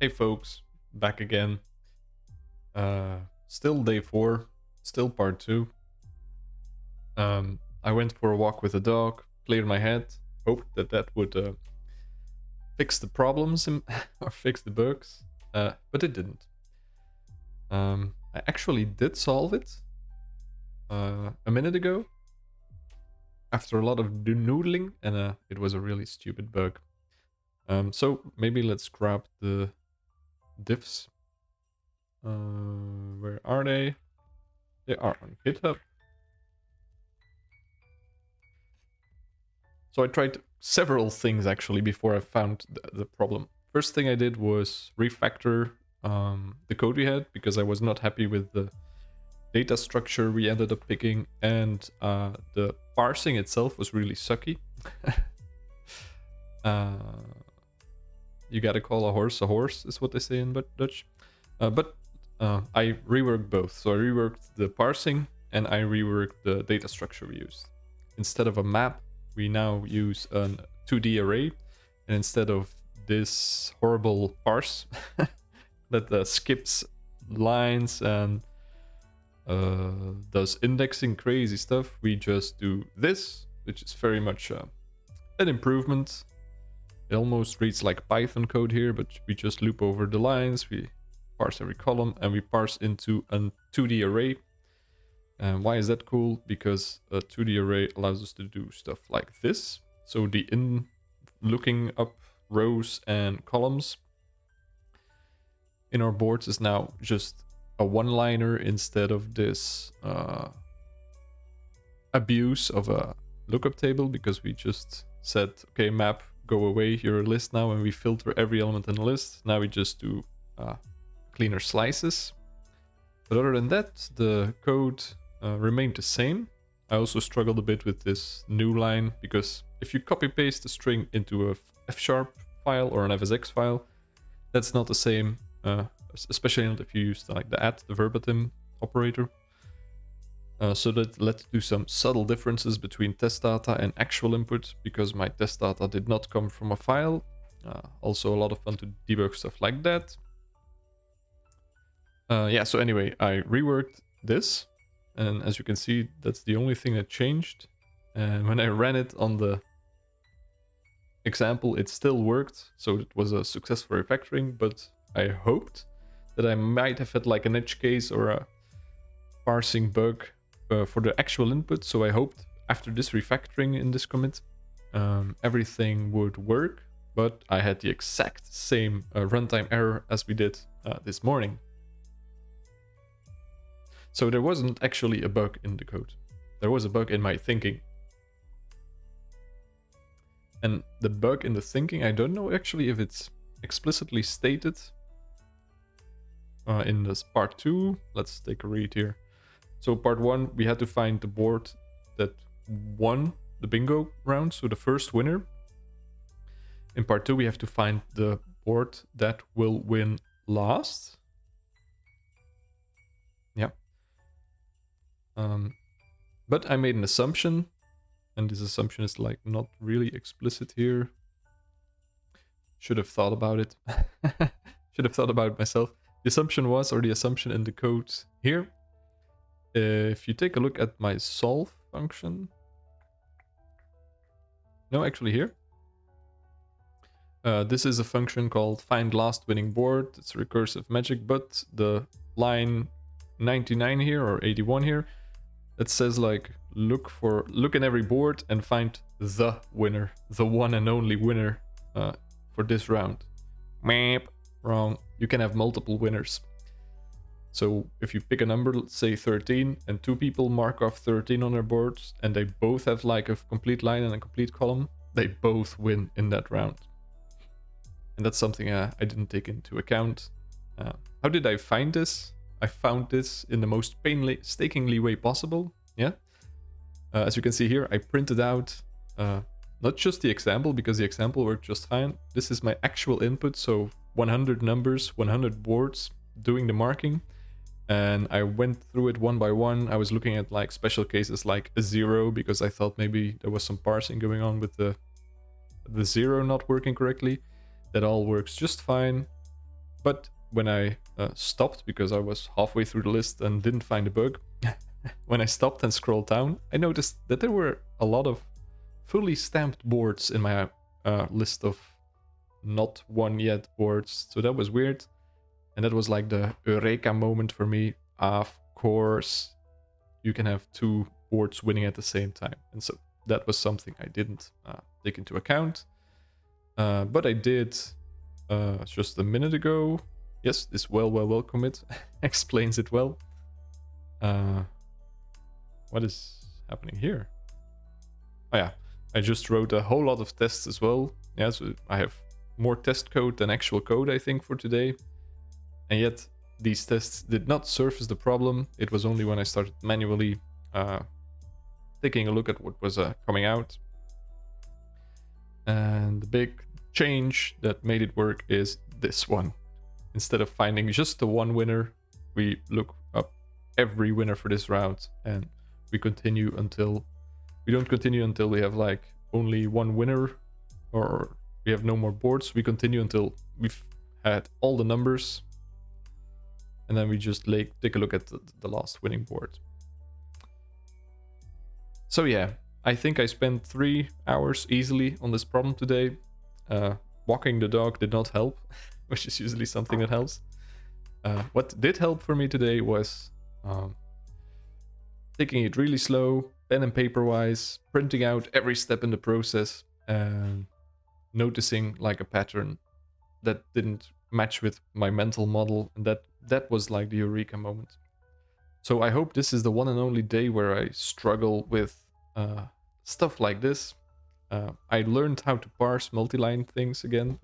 Hey folks, back again. Still day 4, still part 2. I went for a walk with a dog, cleared my head, hoped that would fix the problems or fix the bugs, but it didn't. I actually did solve it a minute ago after a lot of noodling, and it was a really stupid bug. So maybe let's grab the diffs. Where are they? They are on GitHub. So I tried several things actually before I found the problem. First thing I did was refactor the code we had because I was not happy with the data structure we ended up picking, and the parsing itself was really sucky. You gotta call a horse is what they say in Dutch. But I reworked both. So I reworked the parsing and I reworked the data structure we used. Instead of a map, we now use a 2D array, and instead of this horrible parse that skips lines and does indexing crazy stuff, we just do this, which is very much an improvement. It almost reads like Python code here, but we just loop over the lines, we parse every column, and we parse into a 2D array. And why is that cool? Because a 2D array allows us to do stuff like this. So the looking up rows and columns in our boards is now just a one-liner instead of this abuse of a lookup table, because we just said, okay, map, go away, you're a list now, and we filter every element in the list. Now we just do cleaner slices. But other than that, the code remained the same. I also struggled a bit with this new line, because if you copy paste a string into a F# file or an FSX file, that's not the same, especially not if you use the verbatim operator. So that let's do some subtle differences between test data and actual input, because my test data did not come from a file. Also a lot of fun to debug stuff like that. Yeah, so anyway, I reworked this, and as you can see, that's the only thing that changed. And when I ran it on the example, it still worked, so it was a successful refactoring, but I hoped that I might have had like an edge case or a parsing bug for the actual input. So I hoped after this refactoring in this commit, everything would work, but I had the exact same runtime error as we did this morning. So there wasn't actually a bug in the code. There was a bug in my thinking. And the bug in the thinking, I don't know actually if it's explicitly stated in this part 2. Let's take a read here. So part 1, we had to find the board that won the bingo round, so the first winner. In part 2, we have to find the board that will win last. Yeah. But I made an assumption, and this assumption is like not really explicit here. Should have thought about it. Should have thought about it myself. The assumption was, or the assumption in the code here, if you take a look at my solve function. No, actually here. This is a function called find last winning board. It's recursive magic, but the line 99 here or 81 here, it says like look in every board and find the winner, the one and only winner for this round. Meep, wrong. You can have multiple winners. So if you pick a number, let's say 13, and 2 people mark off 13 on their boards, and they both have like a complete line and a complete column, they both win in that round. And that's something I didn't take into account. How did I find this? I found this in the most painstakingly way possible. Yeah. As you can see here, I printed out not just the example, because the example worked just fine. This is my actual input, so 100 numbers, 100 boards doing the marking. And I went through it one by one. I was looking at like special cases like a 0, because I thought maybe there was some parsing going on with the 0 not working correctly. That all works just fine. But when I stopped, because I was halfway through the list and didn't find a bug, when I stopped and scrolled down, I noticed that there were a lot of fully stamped boards in my list of not won yet boards. So that was weird. And that was like the eureka moment for me. Of course, you can have 2 boards winning at the same time. And so that was something I didn't take into account. But I did just a minute ago. Yes, this well commit explains it well. What is happening here? Oh yeah, I just wrote a whole lot of tests as well. Yeah, so I have more test code than actual code, I think, for today. And yet, these tests did not surface the problem. It was only when I started manually taking a look at what was coming out. And the big change that made it work is this one. Instead of finding just the one winner, we look up every winner for this round, and we continue until we don't continue until we have like only one winner or we have no more boards. We continue until we've had all the numbers, and then we just take a look at the last winning board. So yeah, I think I spent 3 hours easily on this problem today. Walking the dog did not help, which is usually something that helps. What did help for me today was taking it really slow, pen and paper wise, printing out every step in the process, and noticing like a pattern that didn't match with my mental model, and that was like the eureka moment. So I hope this is the one and only day where I struggle with stuff like this. I learned how to parse multi-line things again.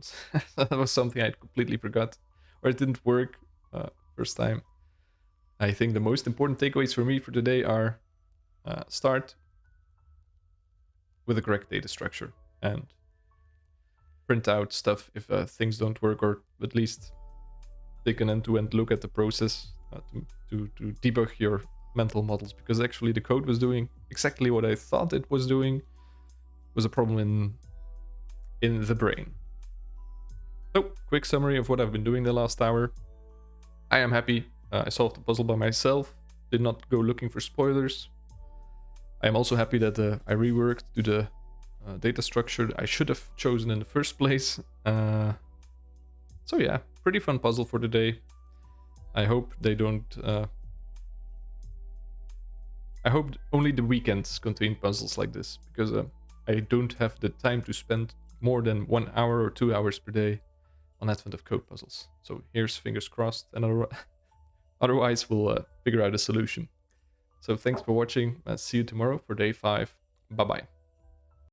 That was something I completely forgot, or it didn't work first time. I think the most important takeaways for me for today are start with the correct data structure and print out stuff if things don't work, or at least take an end-to-end look at the process to debug your mental models, because actually the code was doing exactly what I thought it was doing. It was a problem in the brain. So, quick summary of what I've been doing the last hour. I am happy. I solved the puzzle by myself, did not go looking for spoilers. I am also happy that I reworked to the data structure I should have chosen in the first place. So yeah, pretty fun puzzle for today. I hope they don't... I hope only the weekends contain puzzles like this, because I don't have the time to spend more than 1 hour or 2 hours per day on Advent of Code puzzles. So here's fingers crossed, and otherwise we'll figure out a solution. So thanks for watching. See you tomorrow for day 5. Bye bye.